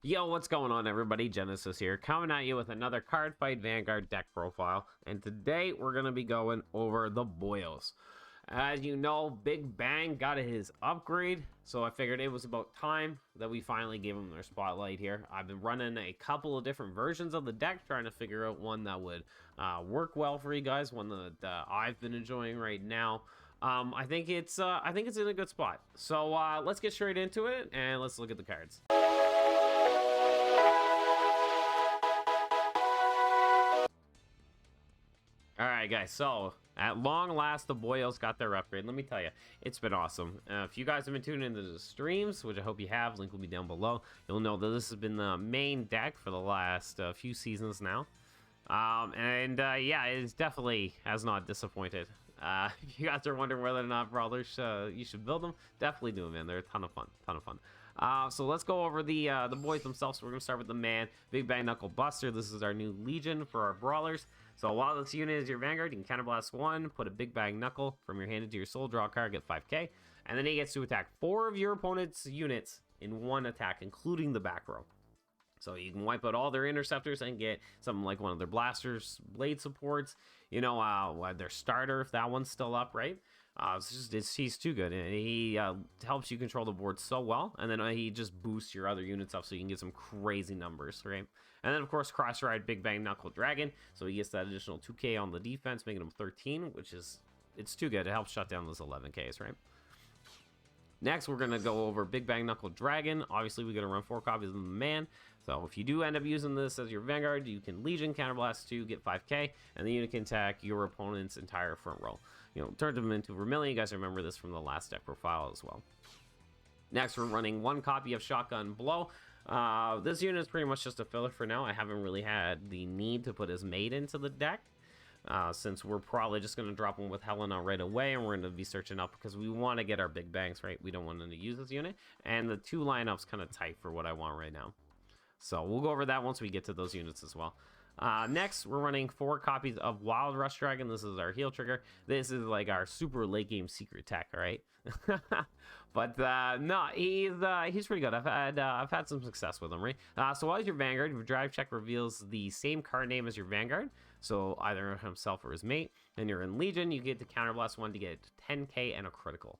Yo, what's going on, everybody? Genesis here, coming at you with another Cardfight Vanguard deck profile, and today we're going to be going over the Boyos. As you know, Big Bang got his upgrade, so I figured it was about time that we finally gave him their spotlight here. I've been running a couple of different versions of the deck, trying to figure out one that would work well for you guys, one that I've been enjoying right now. I think it's in a good spot. So let's get straight into it, and let's look at the cards. Alright guys, so at long last the Boyos got their upgrade. Let me tell you, it's been awesome. If you guys have been tuning into the streams, which I hope you have, link will be down below, you'll know that this has been the main deck for the last few seasons now. Yeah, it definitely has not disappointed. If you guys are wondering whether or not brawlers you should build them, definitely do them, man. They're a ton of fun, so let's go over the boys themselves. So we're gonna start with the man, Big Bang Knuckle Buster. This is our new Legion for our brawlers. So while this unit is your Vanguard, you can counterblast 1, put a Big Bang Knuckle from your hand into your soul, draw a card, get 5k, and then he gets to attack 4 of your opponent's units in 1 attack, including the back row. So you can wipe out all their interceptors and get something like one of their blasters, blade supports, you know, their starter, if that one's still up, right? He's too good, and he helps you control the board so well, and then he just boosts your other units up so you can get some crazy numbers, right? And then, of course, Cross-Ride Big Bang Knuckle Dragon, so he gets that additional 2k on the defense, making him 13, which is, it's too good. It helps shut down those 11ks, right? Next, we're going to go over Big Bang Knuckle Dragon. Obviously, we're going to run 4 copies of the man. So if you do end up using this as your Vanguard, you can Legion, Counterblast 2, get 5k, and the unit can attack your opponent's entire front row. You know, turn them into Vermilion. You guys remember this from the last deck profile as well. Next, we're running 1 copy of Shotgun Blow. This unit is pretty much just a filler for now. I haven't really had the need to put his mate into the deck. Since we're probably just going to drop him with Helena right away, and we're going to be searching up because we want to get our big bangs, right? We don't want them to use this unit, and the 2 lineup's kind of tight for what I want right now. So we'll go over that once we get to those units as well. Next, we're running 4 copies of Wild Rush Dragon. This is our heal trigger. This is like our super late game secret tech, all right? But no, he's pretty good. I've had some success with him, right? So while your Vanguard, your drive check reveals the same card name as your Vanguard, so either himself or his mate, and you're in Legion, you get to counterblast 1 to get 10k and a critical.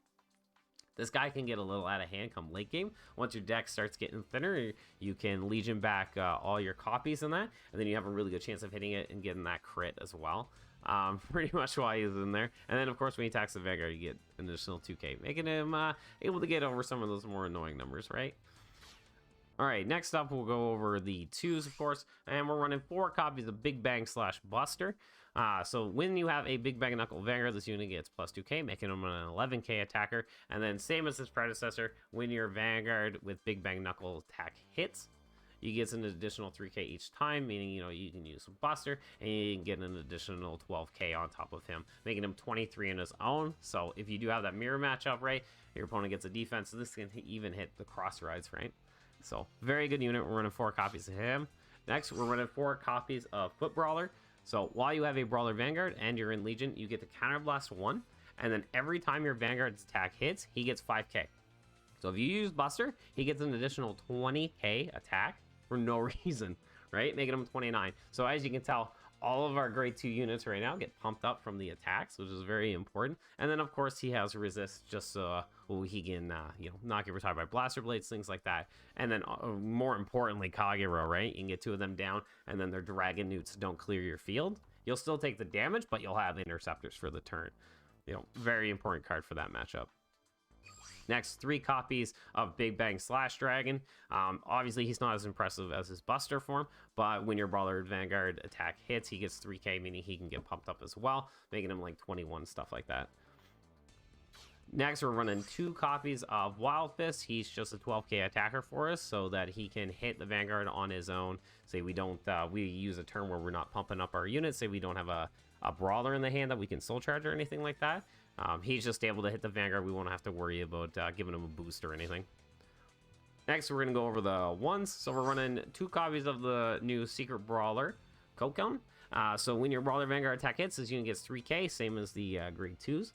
This guy can get a little out of hand come late game. Once your deck starts getting thinner, you can Legion back all your copies in that, and then you have a really good chance of hitting it and getting that crit as well. Pretty much why he's in there. And then, of course, when he attacks the Vanguard, you get an additional 2k, making him able to get over some of those more annoying numbers, right? All right, next up, we'll go over the 2s, of course, and we're running 4 copies of Big Bang / Buster. So when you have a Big Bang Knuckle Vanguard, this unit gets plus 2k, making him an 11k attacker. And then same as his predecessor, when your Vanguard with Big Bang Knuckle attack hits, you get an additional 3k each time, meaning, you know, you can use Buster, and you can get an additional 12k on top of him, making him 23 in his own. So if you do have that mirror matchup, right, your opponent gets a defense, so this can even hit the cross rides, right? So, very good unit. We're running 4 copies of him. Next, we're running 4 copies of Foot Brawler. So, while you have a Brawler Vanguard and you're in Legion, you get to counterblast 1. And then every time your Vanguard's attack hits, he gets 5k. So, if you use Buster, he gets an additional 20k attack for no reason, right? Making him 29. So, as you can tell, all of our grade 2 units right now get pumped up from the attacks, which is very important. And then, of course, he has resist just so he can, you know, not get retired by blaster blades, things like that. And then, more importantly, Kagero, right? You can get 2 of them down, and then their dragon newts don't clear your field. You'll still take the damage, but you'll have interceptors for the turn. You know, very important card for that matchup. Next, 3 copies of Big Bang / Dragon. Obviously, he's not as impressive as his Buster form, but when your Brawler Vanguard attack hits, he gets 3k, meaning he can get pumped up as well, making him like 21, stuff like that. Next, we're running 2 copies of Wild Fist. He's just a 12k attacker for us, so that he can hit the Vanguard on his own. Say we don't, we use a turn where we're not pumping up our units. Say we don't have a Brawler in the hand that we can Soul Charge or anything like that. He's just able to hit the Vanguard. We won't have to worry about giving him a boost or anything. Next, we're going to go over the 1s. So we're running 2 copies of the new Secret Brawler, Kokon. So when your Brawler Vanguard attack hits, this unit gets 3k, same as the grade 2s.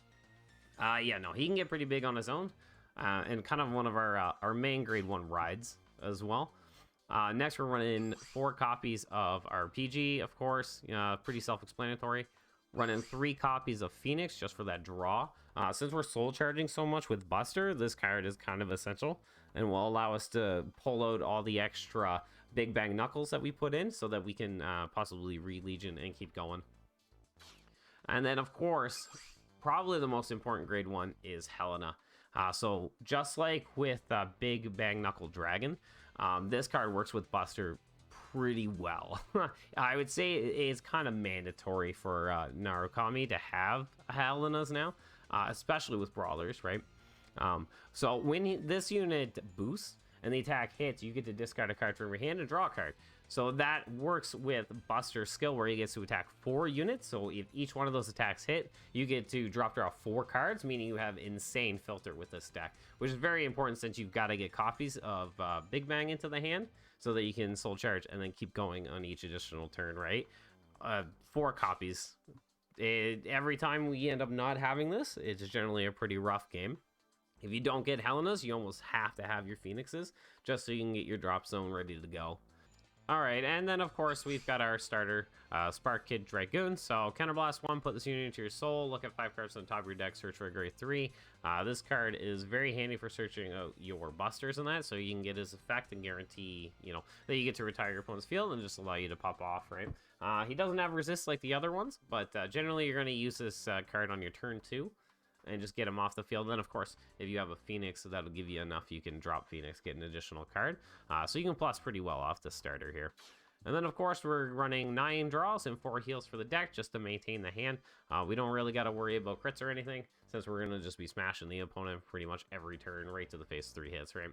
Yeah, no, he can get pretty big on his own. And kind of one of our main grade 1 rides as well. Next, we're running 4 copies of our PG, of course. Pretty self-explanatory. Running 3 copies of Phoenix just for that draw. Since we're soul charging so much with Buster, this card is kind of essential and will allow us to pull out all the extra Big Bang Knuckles that we put in so that we can possibly re-Legion and keep going. And then, of course, probably the most important grade 1 is Helena. So just like with Big Bang Knuckle Dragon, this card works with Buster pretty well. I would say it's kind of mandatory for Narukami to have Helenas now, especially with Brawlers, right? So when this unit boosts and the attack hits, you get to discard a card from your hand and draw a card. So that works with Buster's skill where he gets to attack 4 units. So if each one of those attacks hit, you get to draw 4 cards, meaning you have insane filter with this deck, which is very important since you've got to get copies of Big Bang into the hand so that you can soul charge and then keep going on each additional turn, right? 4 copies. Every time we end up not having this, it's generally a pretty rough game. If you don't get Helenas, you almost have to have your Phoenixes just so you can get your drop zone ready to go. All right, and then of course we've got our starter, Spark Kid Dragoon. So Counterblast 1, put this unit into your soul, look at 5 cards on the top of your deck, search for a grade 3. This card is very handy for searching out your Busters and that, so you can get his effect and guarantee, you know, that you get to retire your opponent's field and just allow you to pop off, right? He doesn't have resist like the other ones, but generally you're going to use this card on your turn 2. And just get him off the field. Then, of course, if you have a Phoenix, so that'll give you enough, you can drop Phoenix, get an additional card. So you can plus pretty well off the starter here. And then, of course, we're running 9 draws and 4 heals for the deck just to maintain the hand. We don't really got to worry about crits or anything, since we're going to just be smashing the opponent pretty much every turn right to the face 3 hits, right?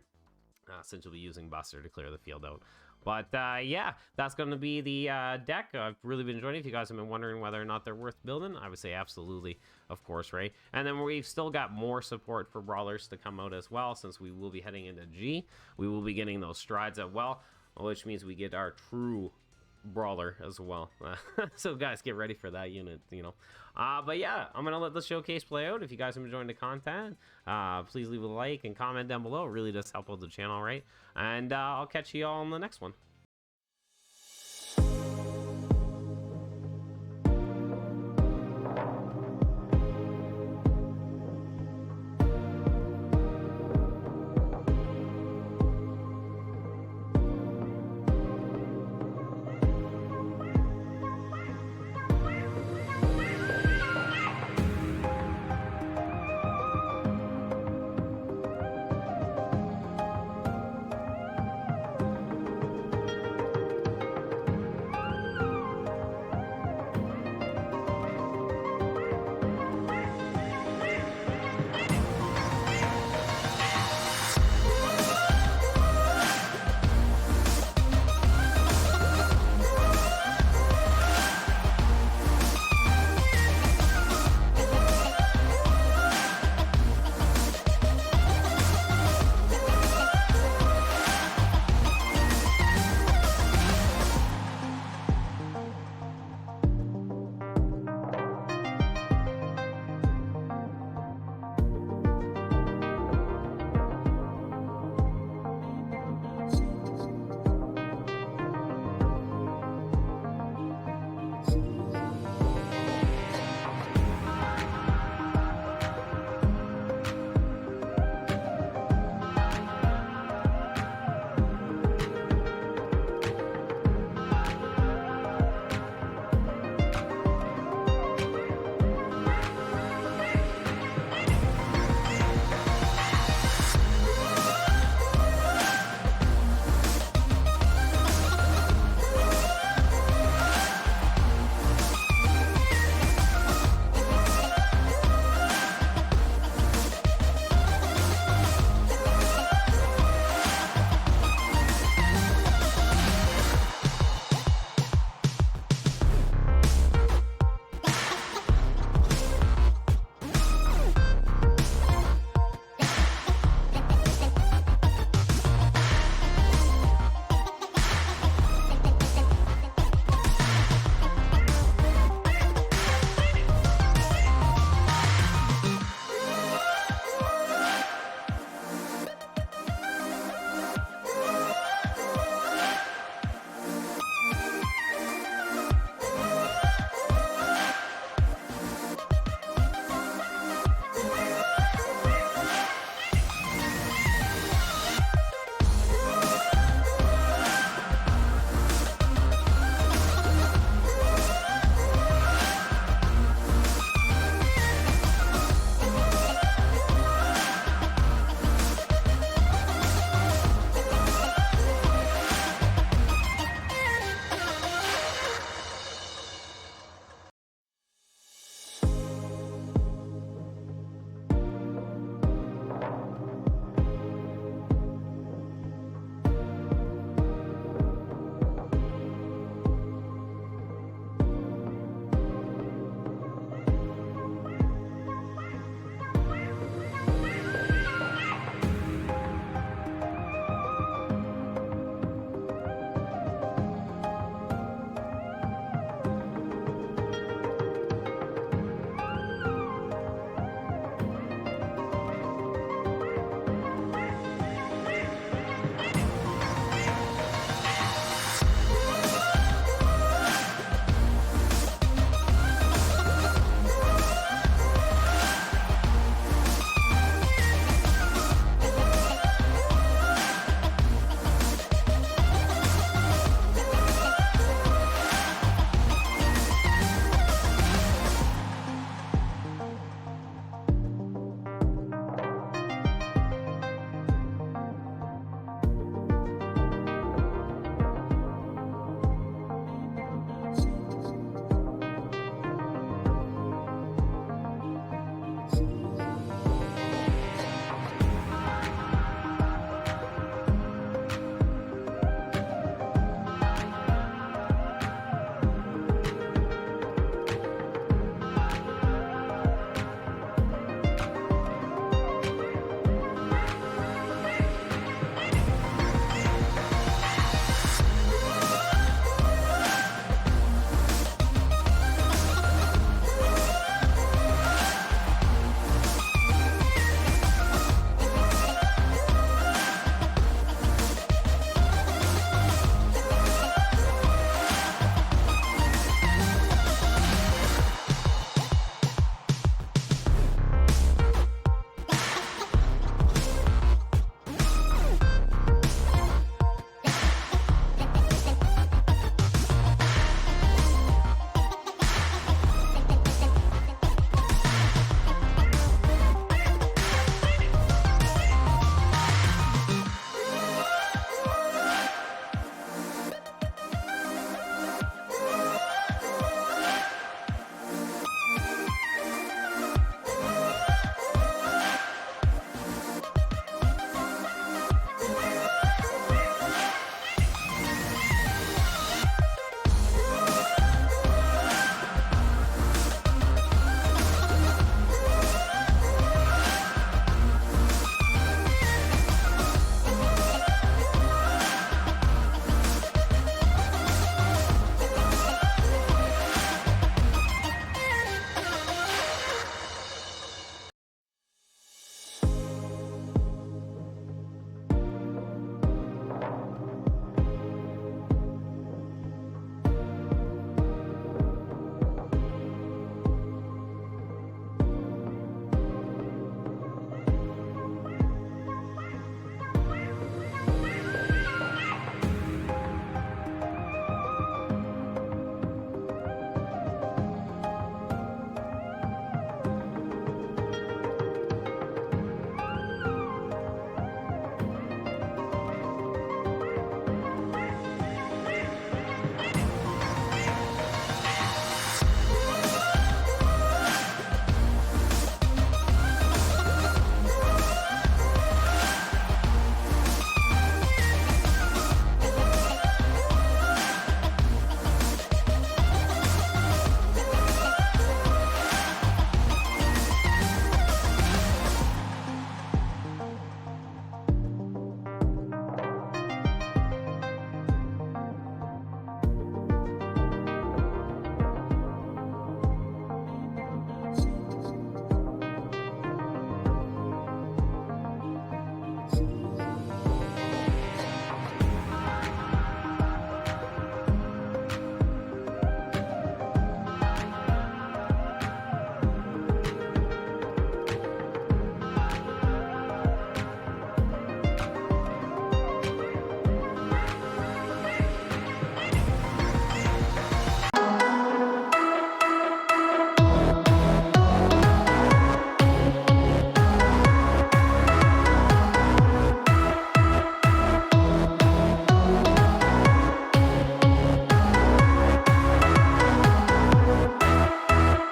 Since you'll be using Buster to clear the field out. But yeah, that's going to be the deck. I've really been enjoying it. If you guys have been wondering whether or not they're worth building, I would say absolutely, of course, right? And then we've still got more support for Brawlers to come out as well, since we will be heading into G. We will be getting those strides as well, which means we get our true Brawler as well. So guys, get ready for that unit, you know. But yeah, I'm gonna let the showcase play out. If you guys have enjoyed the content, please leave a like and comment down below. It really does help out the channel, right? And I'll catch you all on the next one.